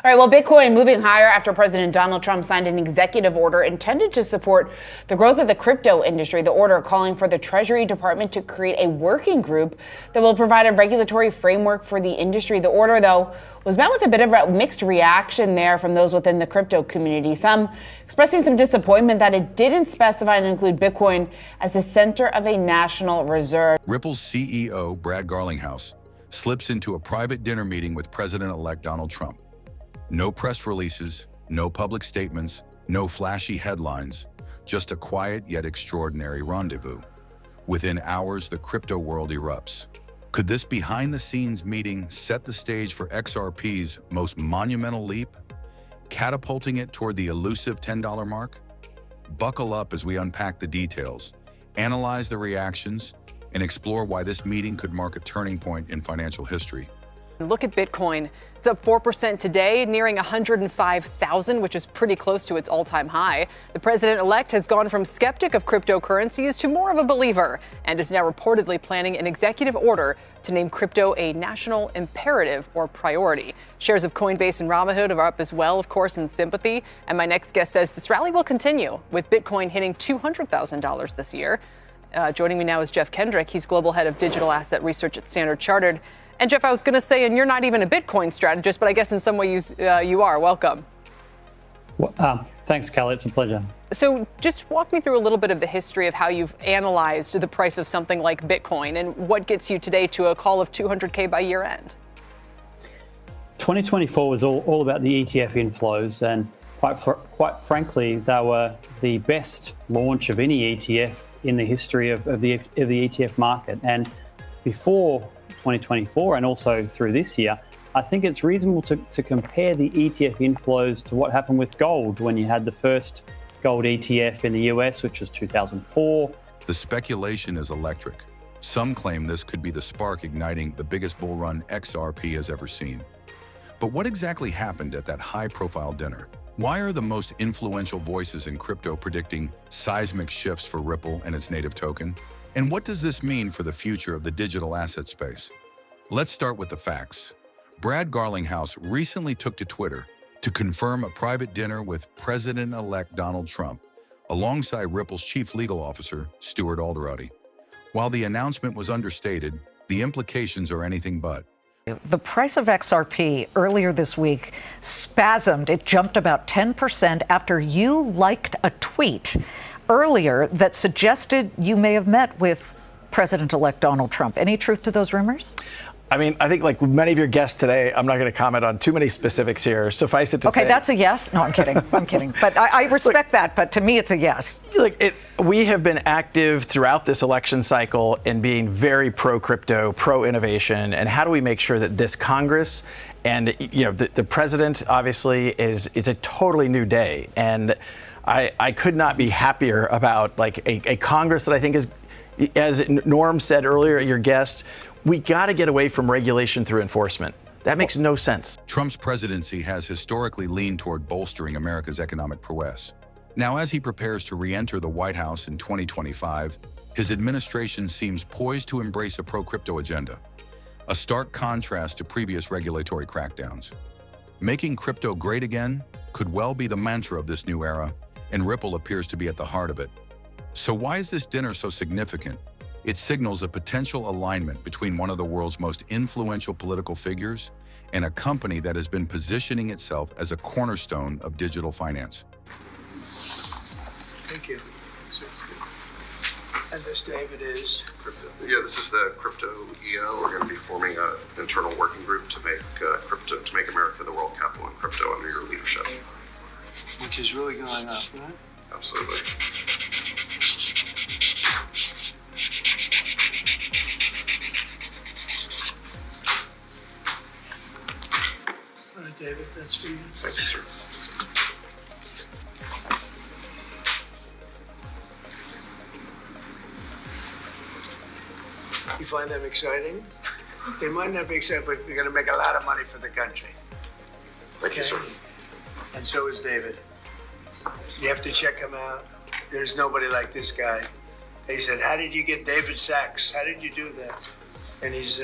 All right, well, Bitcoin moving higher after President Donald Trump signed an executive order intended to support the growth of the crypto industry. The order calling for the Treasury Department to create a working group that will provide a regulatory framework for the industry. The order, though, was met with a bit of a mixed reaction there from those within the crypto community. Some expressing some disappointment that it didn't specify and include Bitcoin as the center of a national reserve. Ripple's CEO, Brad Garlinghouse, slips into a private dinner meeting with President-elect Donald Trump. No press releases, no public statements, no flashy headlines, just a quiet yet extraordinary rendezvous. Within hours, the crypto world erupts. Could this behind-the-scenes meeting set the stage for XRP's most monumental leap, catapulting it toward the elusive $10 mark? Buckle up as we unpack the details, analyze the reactions, and explore why this meeting could mark a turning point in financial history. Look at Bitcoin. It's up 4% today, nearing 105,000, which is pretty close to its all-time high. The president-elect has gone from skeptic of cryptocurrencies to more of a believer and is now reportedly planning an executive order to name crypto a national imperative or priority. Shares of Coinbase and Robinhood are up as well, of course, in sympathy. And my next guest says this rally will continue, with Bitcoin hitting $200,000 this year. Joining me now is Jeff Kendrick. He's global head of digital asset research at Standard Chartered. And Jeff, I was going to say, and you're not even a Bitcoin strategist, but I guess in some way you are. Welcome. Well, thanks, Kelly. It's a pleasure. So just walk me through a little bit of the history of how you've analyzed the price of something like Bitcoin and what gets you today to a call of 200K by year end. 2024 was all about the ETF inflows, and quite frankly, they were the best launch of any ETF in the history of the ETF market. And before 2024 and also through this year, I think it's reasonable to compare the ETF inflows to what happened with gold when you had the first gold ETF in the US, which was 2004. The speculation is electric. Some claim this could be the spark igniting the biggest bull run XRP has ever seen. But what exactly happened at that high-profile dinner? Why are the most influential voices in crypto predicting seismic shifts for Ripple and its native token? And what does this mean for the future of the digital asset space? Let's start with the facts. Brad Garlinghouse recently took to Twitter to confirm a private dinner with President-elect Donald Trump, alongside Ripple's chief legal officer, Stuart Alderoty. While the announcement was understated, the implications are anything but. The price of XRP earlier this week spasmed. It jumped about 10% after you liked a tweet earlier that suggested you may have met with President-elect Donald Trump. Any truth to those rumors? I mean, I think like many of your guests today, I'm not going to comment on too many specifics here. Suffice it to say. Okay, that's a yes. No, I'm kidding. I'm kidding. But I respect that. But to me, it's a yes. We have been active throughout this election cycle in being very pro-crypto, pro-innovation. And how do we make sure that this Congress and, the president, obviously, it's a totally new day. And I could not be happier about a Congress that I think is, as Norm said earlier, your guest, we got to get away from regulation through enforcement. That makes no sense. Trump's presidency has historically leaned toward bolstering America's economic prowess. Now, as he prepares to re-enter the White House in 2025, his administration seems poised to embrace a pro-crypto agenda, a stark contrast to previous regulatory crackdowns. Making crypto great again could well be the mantra of this new era, and Ripple appears to be at the heart of it. So why is this dinner so significant? It signals a potential alignment between one of the world's most influential political figures and a company that has been positioning itself as a cornerstone of digital finance. Thank you. And this, David, is? Yeah, this is the crypto EO. We're going to be forming an internal working group to make America the world capital in crypto under your leadership. Which is really going up, right? Absolutely. All right, David, that's for you. Thanks, sir. You find them exciting? They might not be exciting, but they're going to make a lot of money for the country. Thank you, sir. And so is David. You have to check him out. There's nobody like this guy. They said, how did you get David Sachs? How did you do that? And he's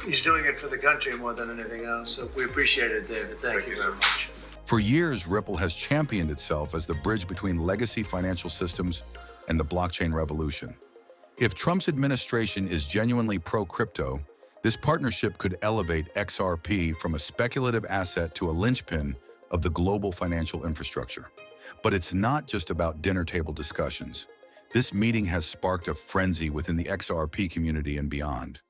He's doing it for the country more than anything else. So we appreciate it, David. Thank you very much. For years, Ripple has championed itself as the bridge between legacy financial systems and the blockchain revolution. If Trump's administration is genuinely pro-crypto, this partnership could elevate XRP from a speculative asset to a linchpin of the global financial infrastructure. But it's not just about dinner table discussions. This meeting has sparked a frenzy within the XRP community and beyond,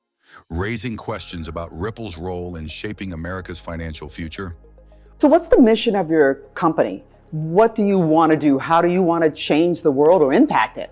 raising questions about Ripple's role in shaping America's financial future. So what's the mission of your company? What do you want to do? How do you want to change the world or impact it?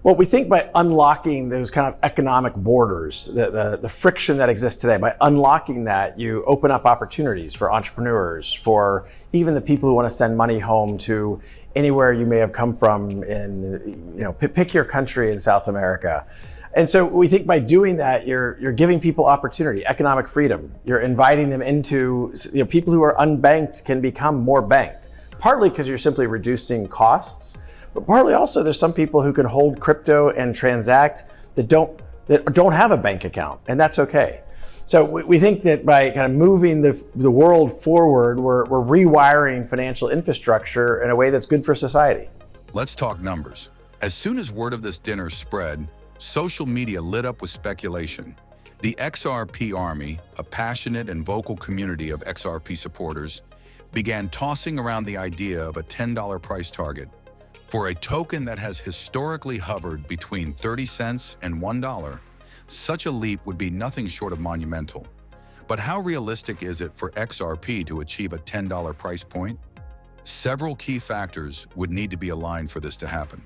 Well, we think by unlocking those kind of economic borders, the friction that exists today, by unlocking that, you open up opportunities for entrepreneurs, for even the people who want to send money home to anywhere you may have come from in, pick your country in South America. And so we think by doing that, you're giving people opportunity, economic freedom. You're inviting them into, people who are unbanked can become more banked, partly because you're simply reducing costs. But partly also, there's some people who can hold crypto and transact that don't have a bank account, and that's okay. So we think that by kind of moving the world forward, we're rewiring financial infrastructure in a way that's good for society. Let's talk numbers. As soon as word of this dinner spread, social media lit up with speculation. The XRP Army, a passionate and vocal community of XRP supporters, began tossing around the idea of a $10 price target for a token that has historically hovered between 30 cents and $1. Such a leap would be nothing short of monumental. But how realistic is it for XRP to achieve a $10 price point? Several key factors would need to be aligned for this to happen.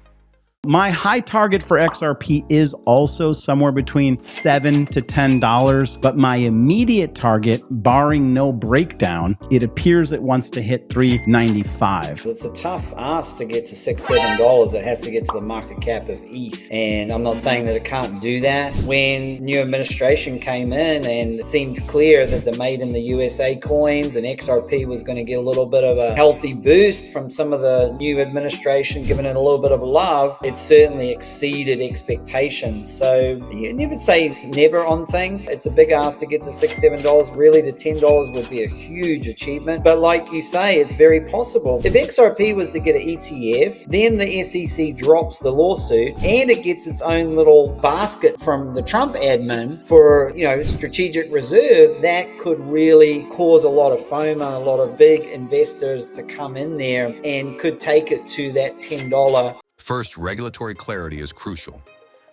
My high target for XRP is also somewhere between $7 to $10, but my immediate target, barring no breakdown, it appears it wants to hit $3.95. It's a tough ask to get to $6, $7. It has to get to the market cap of ETH. And I'm not saying that it can't do that. When new administration came in and it seemed clear that the made in the USA coins and XRP was going to get a little bit of a healthy boost from some of the new administration, giving it a little bit of love, it certainly exceeded expectations. So you never say never on things. It's a big ask to get to $6, $7. Really, to $10 would be a huge achievement. But like you say, it's very possible. If XRP was to get an ETF, then the SEC drops the lawsuit and it gets its own little basket from the Trump admin for, strategic reserve, that could really cause a lot of FOMO, a lot of big investors to come in there and could take it to that $10. First, regulatory clarity is crucial.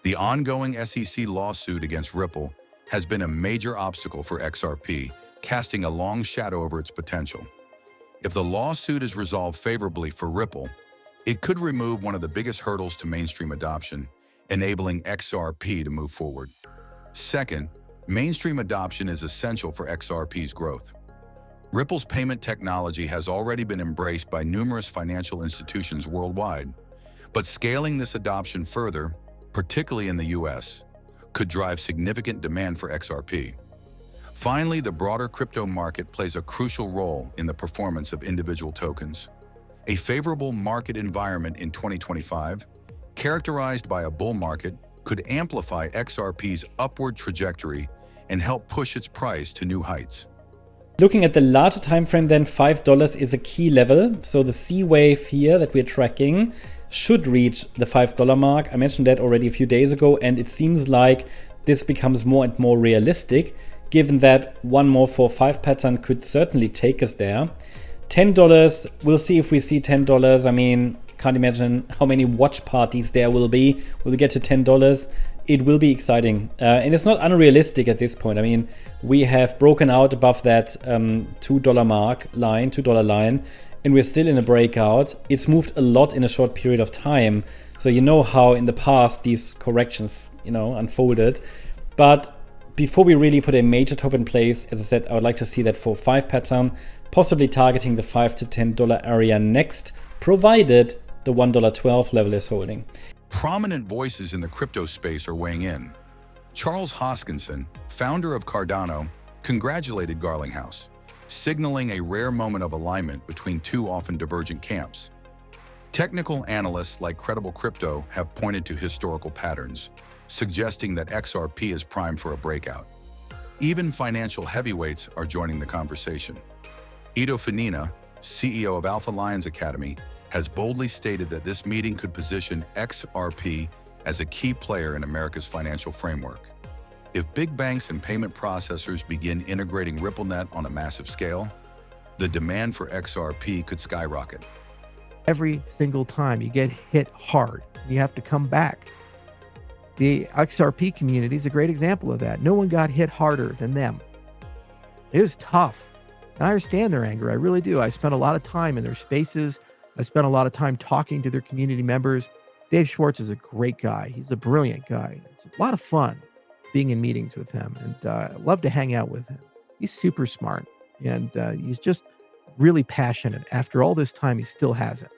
The ongoing SEC lawsuit against Ripple has been a major obstacle for XRP, casting a long shadow over its potential. If the lawsuit is resolved favorably for Ripple, it could remove one of the biggest hurdles to mainstream adoption, enabling XRP to move forward. Second, mainstream adoption is essential for XRP's growth. Ripple's payment technology has already been embraced by numerous financial institutions worldwide, but scaling this adoption further, particularly in the US, could drive significant demand for XRP. Finally, the broader crypto market plays a crucial role in the performance of individual tokens. A favorable market environment in 2025, characterized by a bull market, could amplify XRP's upward trajectory and help push its price to new heights. Looking at the larger time frame, then $5 is a key level. So the C wave here that we're tracking should reach the $5 mark. I mentioned that already a few days ago, and it seems like this becomes more and more realistic, given that one more 4-5 pattern could certainly take us there. $10, we'll see if we see $10. I mean, can't imagine how many watch parties there will be. Will we get to $10? It will be exciting. And it's not unrealistic at this point. I mean, we have broken out above that $2 line, and we're still in a breakout. It's moved a lot in a short period of time. So you know how in the past these corrections, unfolded. But before we really put a major top in place, as I said, I would like to see that 4-5 pattern, possibly targeting the $5 to $10 area next, provided the $1.12 level is holding. Prominent voices in the crypto space are weighing in. Charles Hoskinson, founder of Cardano, congratulated Garlinghouse, signaling a rare moment of alignment between two often divergent camps. Technical analysts like Credible Crypto have pointed to historical patterns, suggesting that XRP is primed for a breakout. even financial heavyweights are joining the conversation. Ido Fanina, CEO of Alpha Lions Academy, has boldly stated that this meeting could position XRP as a key player in America's financial framework. If big banks and payment processors begin integrating RippleNet on a massive scale, the demand for XRP could skyrocket. Every single time you get hit hard, you have to come back. The XRP community is a great example of that. No one got hit harder than them. It was tough. And I understand their anger. I really do. I spent a lot of time in their spaces. I spent a lot of time talking to their community members. Dave Schwartz is a great guy. He's a brilliant guy. It's a lot of fun being in meetings with him, and I love to hang out with him. He's super smart, and he's just really passionate. After all this time, he still has it.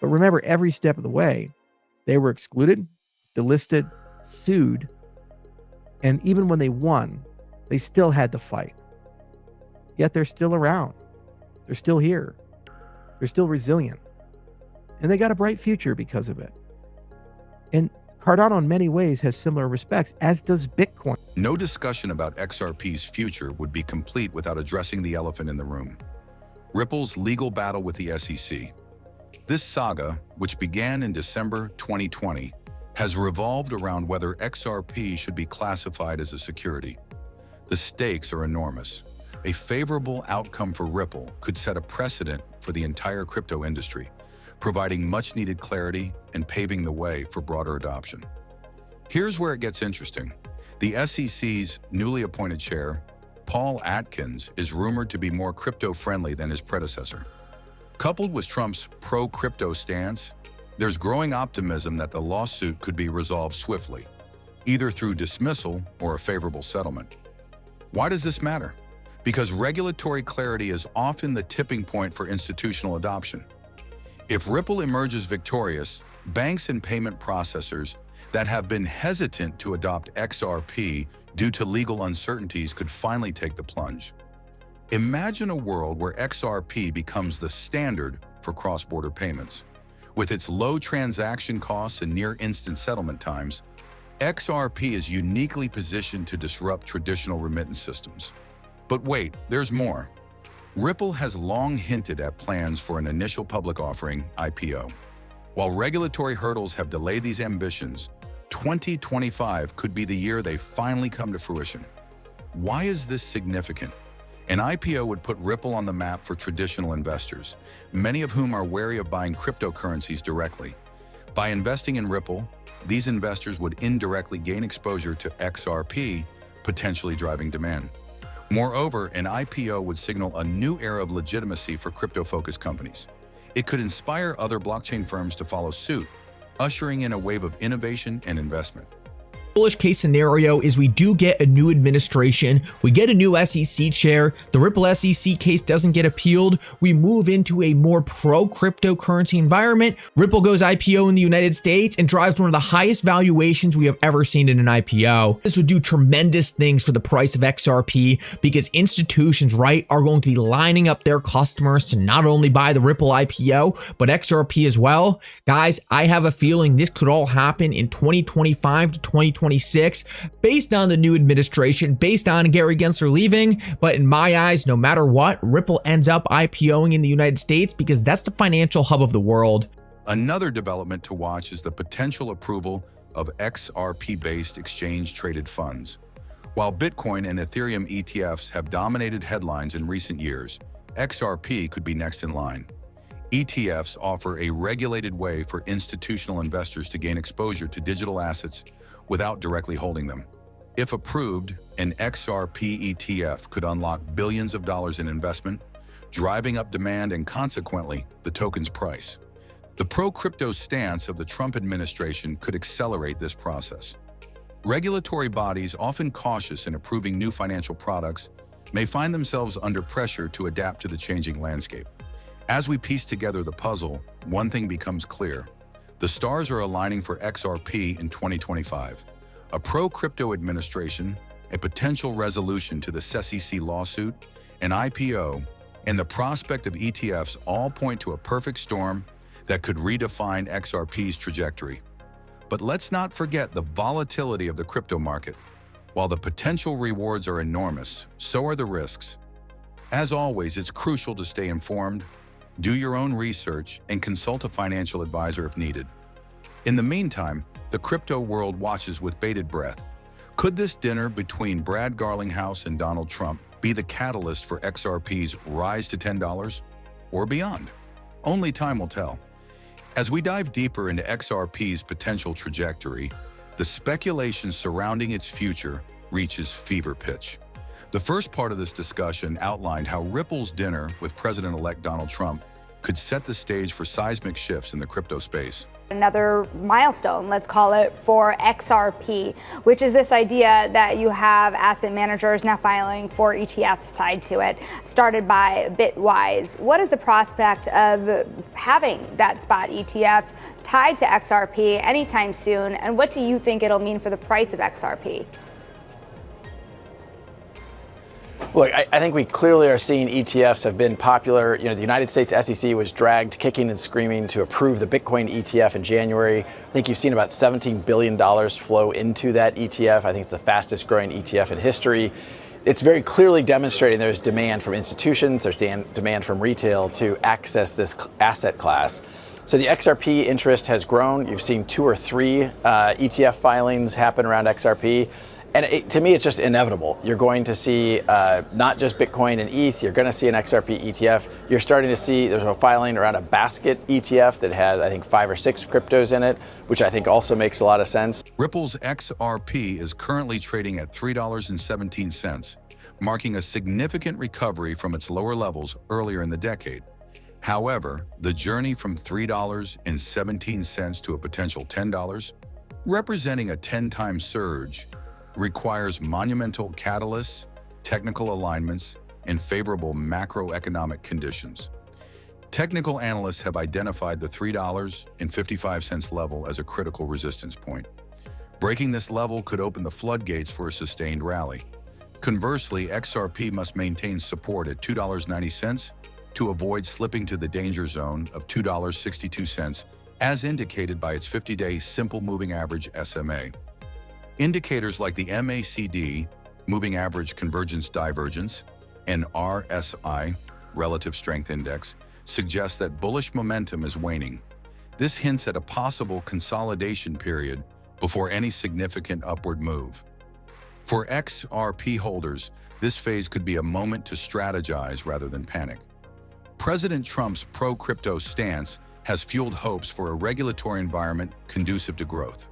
But remember, every step of the way, they were excluded, delisted, sued, and even when they won, they still had to fight. Yet they're still around. They're still here. They're still resilient. And they got a bright future because of it. And Cardano in many ways has similar respects, as does Bitcoin. No discussion about XRP's future would be complete without addressing the elephant in the room: Ripple's legal battle with the SEC. This saga, which began in December 2020, has revolved around whether XRP should be classified as a security. The stakes are enormous. A favorable outcome for Ripple could set a precedent for the entire crypto industry, providing much-needed clarity and paving the way for broader adoption. Here's where it gets interesting. The SEC's newly appointed chair, Paul Atkins, is rumored to be more crypto-friendly than his predecessor. Coupled with Trump's pro-crypto stance, there's growing optimism that the lawsuit could be resolved swiftly, either through dismissal or a favorable settlement. Why does this matter? Because regulatory clarity is often the tipping point for institutional adoption. If Ripple emerges victorious, banks and payment processors that have been hesitant to adopt XRP due to legal uncertainties could finally take the plunge. Imagine a world where XRP becomes the standard for cross-border payments. With its low transaction costs and near-instant settlement times, XRP is uniquely positioned to disrupt traditional remittance systems. But wait, there's more. Ripple has long hinted at plans for an initial public offering, IPO. While regulatory hurdles have delayed these ambitions, 2025 could be the year they finally come to fruition. Why is this significant? An IPO would put Ripple on the map for traditional investors, many of whom are wary of buying cryptocurrencies directly. By investing in Ripple, these investors would indirectly gain exposure to XRP, potentially driving demand. Moreover, an IPO would signal a new era of legitimacy for crypto-focused companies. It could inspire other blockchain firms to follow suit, ushering in a wave of innovation and investment. Bullish case scenario is we do get a new administration, we get a new SEC chair, the Ripple SEC case doesn't get appealed, we move into a more pro-cryptocurrency environment, Ripple goes IPO in the United States and drives one of the highest valuations we have ever seen in an IPO. This would do tremendous things for the price of XRP because institutions, right, are going to be lining up their customers to not only buy the Ripple IPO, but XRP as well. Guys, I have a feeling this could all happen in 2025 to 2026 based on the new administration, based on Gary Gensler leaving. But in my eyes, no matter what, Ripple ends up IPOing in the United States because that's the financial hub of the world. Another development to watch is the potential approval of XRP-based exchange-traded funds. While Bitcoin and Ethereum ETFs have dominated headlines in recent years, XRP could be next in line. ETFs offer a regulated way for institutional investors to gain exposure to digital assets without directly holding them. If approved, an XRP ETF could unlock billions of dollars in investment, driving up demand and consequently the token's price. The pro-crypto stance of the Trump administration could accelerate this process. Regulatory bodies, often cautious in approving new financial products, may find themselves under pressure to adapt to the changing landscape. As we piece together the puzzle, one thing becomes clear. The stars are aligning for XRP in 2025. A pro-crypto administration, a potential resolution to the SEC lawsuit, an IPO, and the prospect of ETFs all point to a perfect storm that could redefine XRP's trajectory. But let's not forget the volatility of the crypto market. While the potential rewards are enormous, so are the risks. As always, it's crucial to stay informed, do your own research, and consult a financial advisor if needed. In the meantime, the crypto world watches with bated breath. Could this dinner between Brad Garlinghouse and Donald Trump be the catalyst for XRP's rise to $10 or beyond? Only time will tell. As we dive deeper into XRP's potential trajectory, the speculation surrounding its future reaches fever pitch. The first part of this discussion outlined how Ripple's dinner with President-elect Donald Trump could set the stage for seismic shifts in the crypto space. Another milestone, let's call it, for XRP, which is this idea that you have asset managers now filing for ETFs tied to it, started by Bitwise. What is the prospect of having that spot ETF tied to XRP anytime soon, and what do you think it'll mean for the price of XRP? Look, I think we clearly are seeing ETFs have been popular. The United States SEC was dragged kicking and screaming to approve the Bitcoin ETF in January. I think you've seen about $17 billion flow into that ETF. I think it's the fastest growing ETF in history. It's very clearly demonstrating there's demand from institutions, there's demand from retail to access this asset class. So the XRP interest has grown. You've seen 2 or 3 ETF filings happen around XRP. And to me, it's just inevitable. You're going to see not just Bitcoin and ETH, you're going to see an XRP ETF. You're starting to see there's a filing around a basket ETF that has, I think, 5 or 6 cryptos in it, which I think also makes a lot of sense. Ripple's XRP is currently trading at $3.17, marking a significant recovery from its lower levels earlier in the decade. However, the journey from $3.17 to a potential $10, representing a 10-time surge, requires monumental catalysts, technical alignments, and favorable macroeconomic conditions. Technical analysts have identified the $3.55 level as a critical resistance point. Breaking this level could open the floodgates for a sustained rally. Conversely, XRP must maintain support at $2.90 to avoid slipping to the danger zone of $2.62, as indicated by its 50-day simple moving average SMA. Indicators like the MACD, Moving Average Convergence Divergence, and RSI, Relative Strength Index, suggest that bullish momentum is waning. This hints at a possible consolidation period before any significant upward move. For XRP holders, this phase could be a moment to strategize rather than panic. President Trump's pro-crypto stance has fueled hopes for a regulatory environment conducive to growth.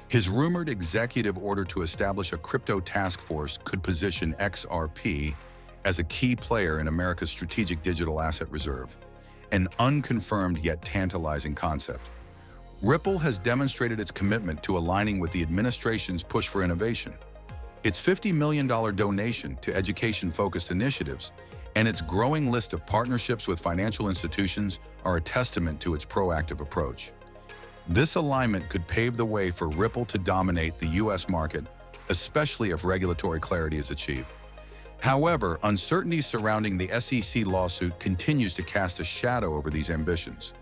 His rumored executive order to establish a crypto task force could position XRP as a key player in America's strategic digital asset reserve, an unconfirmed yet tantalizing concept. Ripple has demonstrated its commitment to aligning with the administration's push for innovation. Its $50 million donation to education-focused initiatives and its growing list of partnerships with financial institutions are a testament to its proactive approach. This alignment could pave the way for Ripple to dominate the U.S. market, especially if regulatory clarity is achieved. However, uncertainty surrounding the SEC lawsuit continues to cast a shadow over these ambitions.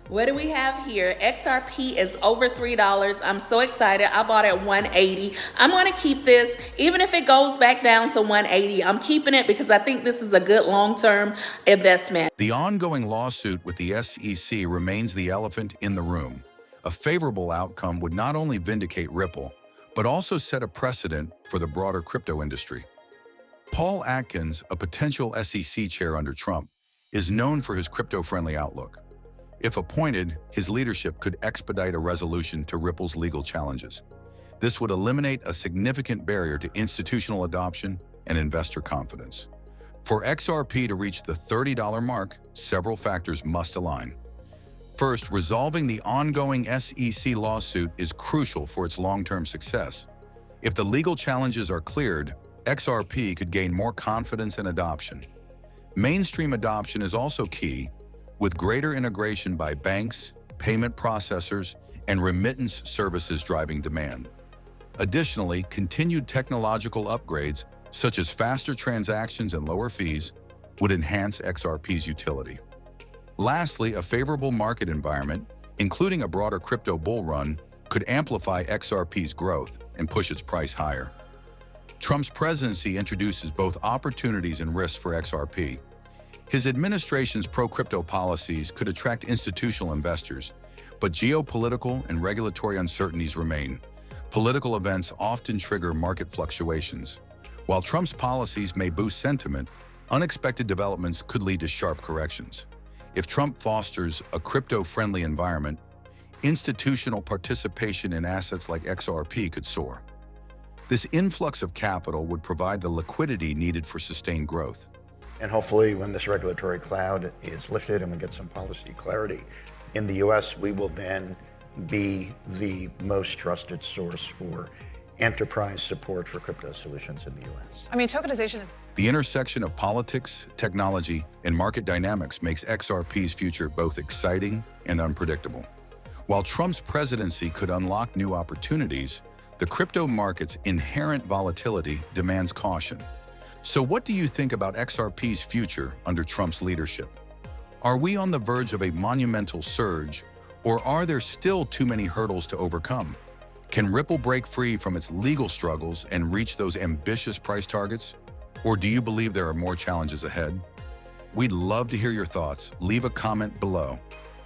What do we have here? XRP is over $3. I'm so excited. I bought at $180. I'm going to keep this. Even if it goes back down to $180, I'm keeping it because I think this is a good long-term investment. The ongoing lawsuit with the SEC remains the elephant in the room. A favorable outcome would not only vindicate Ripple, but also set a precedent for the broader crypto industry. Paul Atkins, a potential SEC chair under Trump, is known for his crypto-friendly outlook. If appointed, his leadership could expedite a resolution to Ripple's legal challenges. This would eliminate a significant barrier to institutional adoption and investor confidence. For XRP to reach the $30 mark, several factors must align. First, resolving the ongoing SEC lawsuit is crucial for its long-term success. If the legal challenges are cleared, XRP could gain more confidence and adoption. Mainstream adoption is also key, with greater integration by banks, payment processors, and remittance services driving demand. Additionally, continued technological upgrades, such as faster transactions and lower fees, would enhance XRP's utility. Lastly, a favorable market environment, including a broader crypto bull run, could amplify XRP's growth and push its price higher. Trump's presidency introduces both opportunities and risks for XRP. His administration's pro-crypto policies could attract institutional investors, but geopolitical and regulatory uncertainties remain. Political events often trigger market fluctuations. While Trump's policies may boost sentiment, unexpected developments could lead to sharp corrections. If Trump fosters a crypto-friendly environment, institutional participation in assets like XRP could soar. This influx of capital would provide the liquidity needed for sustained growth. And hopefully when this regulatory cloud is lifted and we get some policy clarity in the US, we will then be the most trusted source for enterprise support for crypto solutions in the US. I mean, tokenization is... The intersection of politics, technology, and market dynamics makes XRP's future both exciting and unpredictable. While Trump's presidency could unlock new opportunities, the crypto market's inherent volatility demands caution. So what do you think about XRP's future under Trump's leadership? Are we on the verge of a monumental surge, or are there still too many hurdles to overcome? Can Ripple break free from its legal struggles and reach those ambitious price targets? Or do you believe there are more challenges ahead? We'd love to hear your thoughts. Leave a comment below.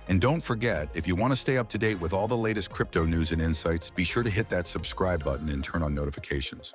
And don't forget, if you want to stay up to date with all the latest crypto news and insights, be sure to hit that subscribe button and turn on notifications.